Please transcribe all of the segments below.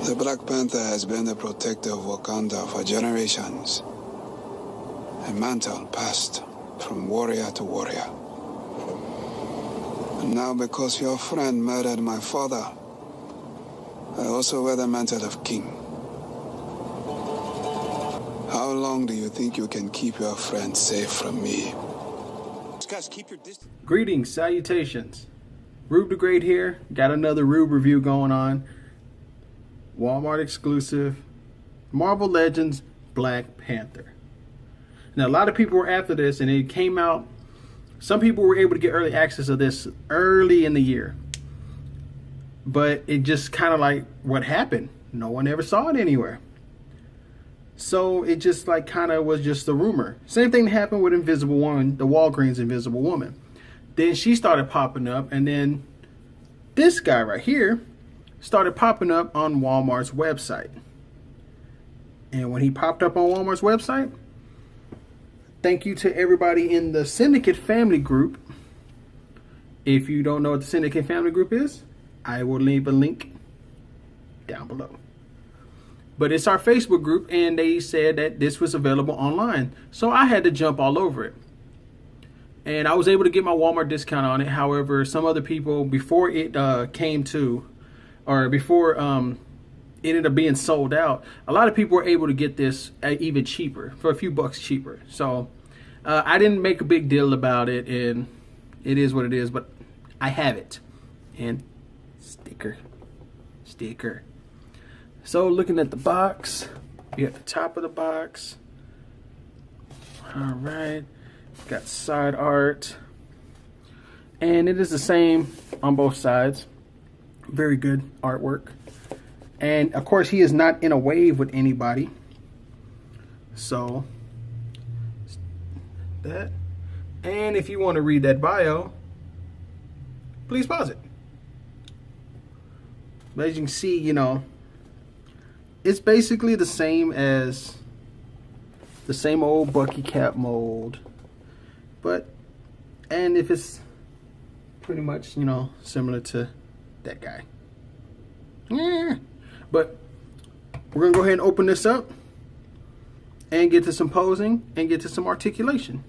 The Black Panther has been the protector of Wakanda for generations. A mantle passed from warrior to warrior. And now, because your friend murdered my father, I also wear the mantle of king. How long do you think you can keep your friend safe from me? Guys, keep your distance. Greetings, salutations. Rube the Great here. Got another Rube review going on. Walmart exclusive. Marvel Legends Black Panther. Now, a lot of people were after this, and it came out. Some people were able to get early access of this early in the year. But it just kind of like, what happened? No one ever saw it anywhere. So it just like kind of was just a rumor. Same thing happened with Invisible Woman, the Walgreens Invisible Woman. Then she started popping up, and then this guy right here started popping up on Walmart's website. And when he popped up on Walmart's website, thank you to everybody in the Syndicate family group. If you don't know what the Syndicate family group is, I will leave a link down below. But it's our Facebook group, and they said that this was available online. So I had to jump all over it. And I was able to get my Walmart discount on it. However, some other people, before it came to, or before it ended up being sold out, a lot of people were able to get this even cheaper, for a few bucks cheaper. So I didn't make a big deal about it, and it is what it is, but I have it. And sticker. So looking at the box, you at the top of the box. All right, got side art, and it is the same on both sides. Very good artwork. And of course, he is not in a wave with anybody. So that. And if you want to read that bio, please pause it. But as you can see, you know, it's basically the same as the same old Bucky cap mold. But, and if it's pretty much, you know, similar to that guy. Yeah. But we're going to go ahead and open this up and get to some posing and get to some articulation.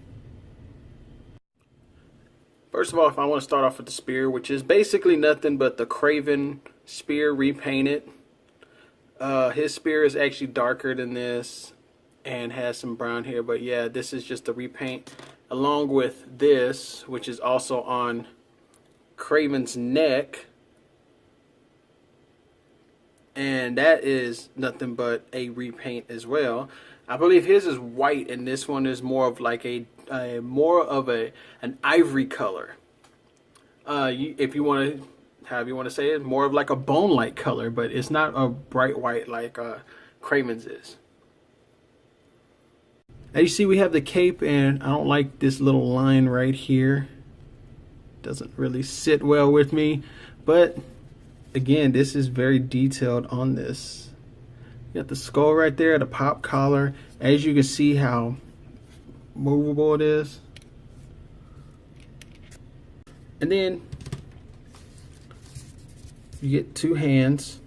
First of all, if I want to start off with the spear, which is basically nothing but the Craven spear repainted. His spear is actually darker than this and has some brown hair, but yeah, this is just a repaint along with this, which is also on Craven's neck, and that is nothing but a repaint as well. I believe his is white, and this one is more of like an ivory color. If you want to, however you want to say it, more of like a bone-like color, but it's not a bright white like Craven's is. As you see, we have the cape, and I don't like this little line right here. Doesn't really sit well with me, but again, this is very detailed on this. You got the skull right there, the pop collar. As you can see how movable it is. And then you get two hands.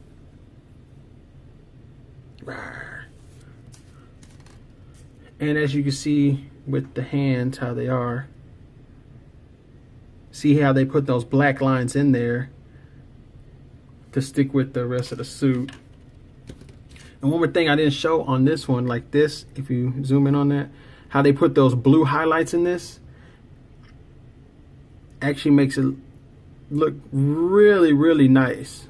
And as you can see with the hands, how they are. See how they put those black lines in there to stick with the rest of the suit. And one more thing I didn't show on this one, like this, if you zoom in on that, how they put those blue highlights in this actually makes it look really, really nice.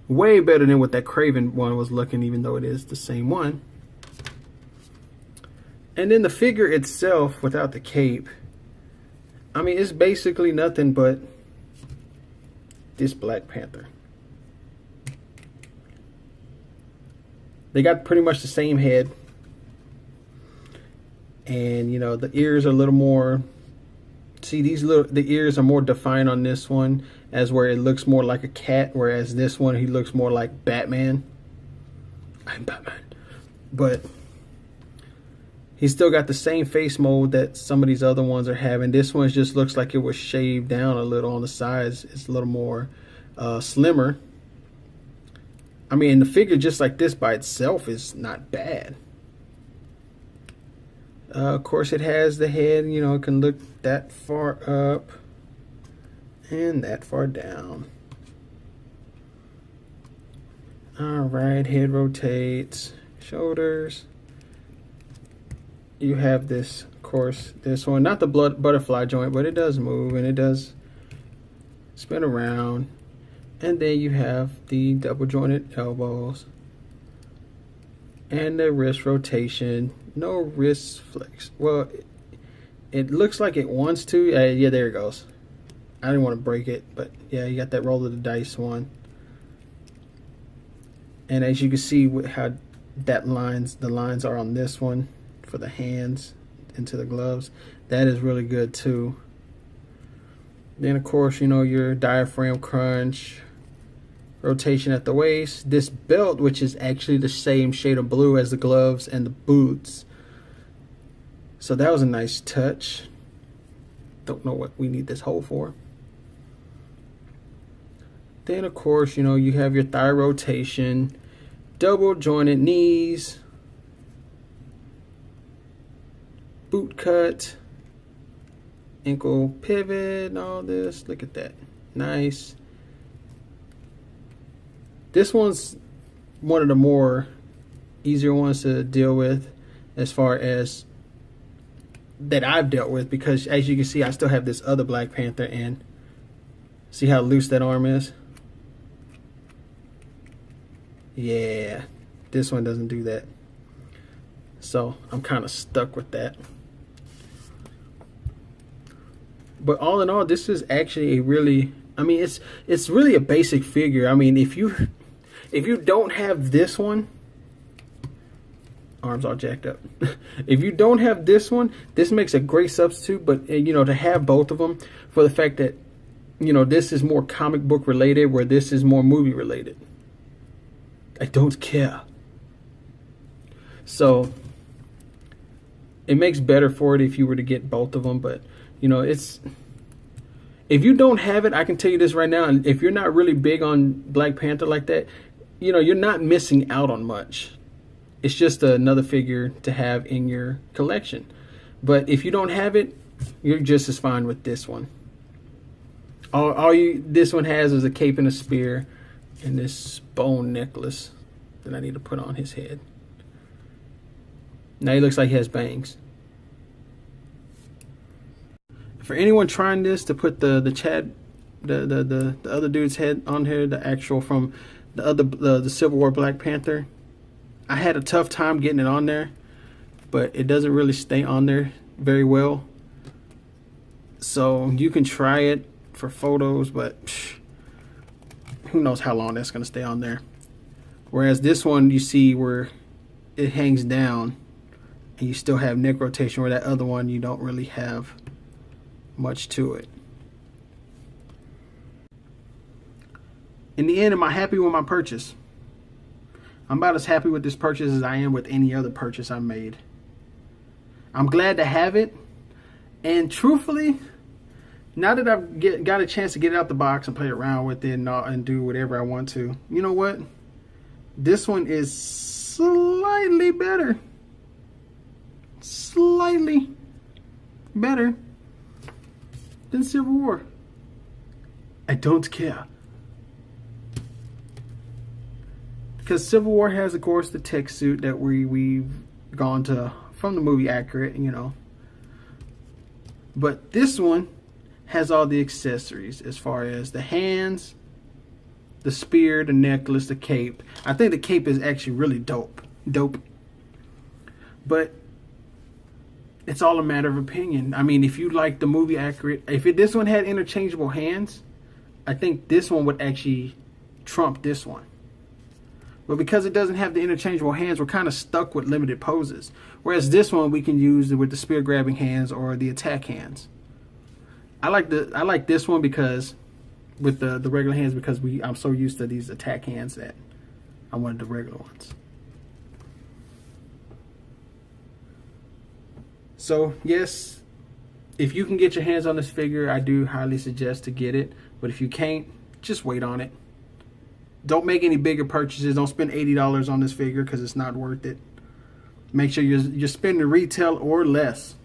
Way better than what that Craven one was looking, even though it is the same one. And then the figure itself without the cape, I mean, it's basically nothing but this Black Panther. They got pretty much the same head. And, you know, the ears are a little more, see, the ears are more defined on this one, as where it looks more like a cat, whereas this one, he looks more like Batman. I'm Batman. But he's still got the same face mold that some of these other ones are having. This one just looks like it was shaved down a little on the sides. It's a little more slimmer. I mean, the figure just like this by itself is not bad. Of course, it has the head, you know, it can look that far up and that far down. Alright, head rotates, shoulders. You have this, of course, this one, not the butterfly joint, but it does move and it does spin around. And then you have the double jointed elbows and the wrist rotation. No wrist flex. Well, it looks like it wants to. Yeah, there it goes. I didn't want to break it, but yeah, you got that roll of the dice one. And as you can see how the lines are on this one for the hands into the gloves. That is really good too. Then of course, you know, your diaphragm crunch, rotation at the waist. This belt, which is actually the same shade of blue as the gloves and the boots. So that was a nice touch. Don't know what we need this hole for. Then of course, you know, you have your thigh rotation, double jointed knees, boot cut, ankle pivot, and all this. Look at that. Nice. This one's one of the more easier ones to deal with as far as that I've dealt with, because as you can see, I still have this other Black Panther, and see how loose that arm is? Yeah, this one doesn't do that. So I'm kind of stuck with that. But all in all, this is actually a really, I mean, it's really a basic figure. I mean, if you don't have this one, arms all jacked up. If you don't have this one, this makes a great substitute. But you know, to have both of them, for the fact that, you know, this is more comic book related, where this is more movie related. I don't care. So it makes better for it if you were to get both of them. But you know, it's, if you don't have it, I can tell you this right now, and if you're not really big on Black Panther like that, you know, you're not missing out on much. It's just another figure to have in your collection. But if you don't have it, you're just as fine with this one. This one has is a cape and a spear and this bone necklace that I need to put on his head. Now he looks like he has bangs. For anyone trying this, to put the other dude's head on here, the actual from the Civil War Black Panther, I had a tough time getting it on there, but it doesn't really stay on there very well. So you can try it for photos, but who knows how long that's going to stay on there. Whereas this one, you see where it hangs down and you still have neck rotation, where that other one you don't really have much to it. In the end, am I happy with my purchase? I'm about as happy with this purchase as I am with any other purchase I made. I'm glad to have it, and truthfully, now that I've got a chance to get it out the box and play around with it and do whatever I want to, you know what? This one is slightly better. Slightly better than Civil War. I don't care. Because Civil War has, of course, the tech suit that we've gone to from the movie accurate, you know. But this one has all the accessories as far as the hands, the spear, the necklace, the cape. I think the cape is actually really dope. But it's all a matter of opinion. I mean, if you like the movie accurate, this one had interchangeable hands, I think this one would actually trump this one. But because it doesn't have the interchangeable hands, we're kind of stuck with limited poses. Whereas this one we can use with the spear grabbing hands or the attack hands. I like this one because with the regular hands, because I'm so used to these attack hands that I wanted the regular ones. So yes, if you can get your hands on this figure, I do highly suggest to get it. But if you can't, just wait on it. don't make any bigger purchases. Don't spend $80 on this figure because it's not worth it. Make sure you're spending retail or less.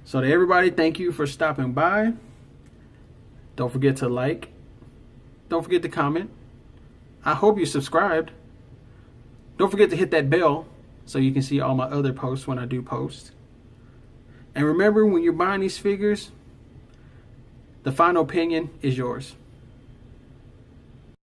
So to everybody, thank you for stopping by. Don't forget to like. Don't forget to comment. I hope you subscribed. Don't forget to hit that bell so you can see all my other posts when I do post. And remember, when you're buying these figures, the final opinion is yours.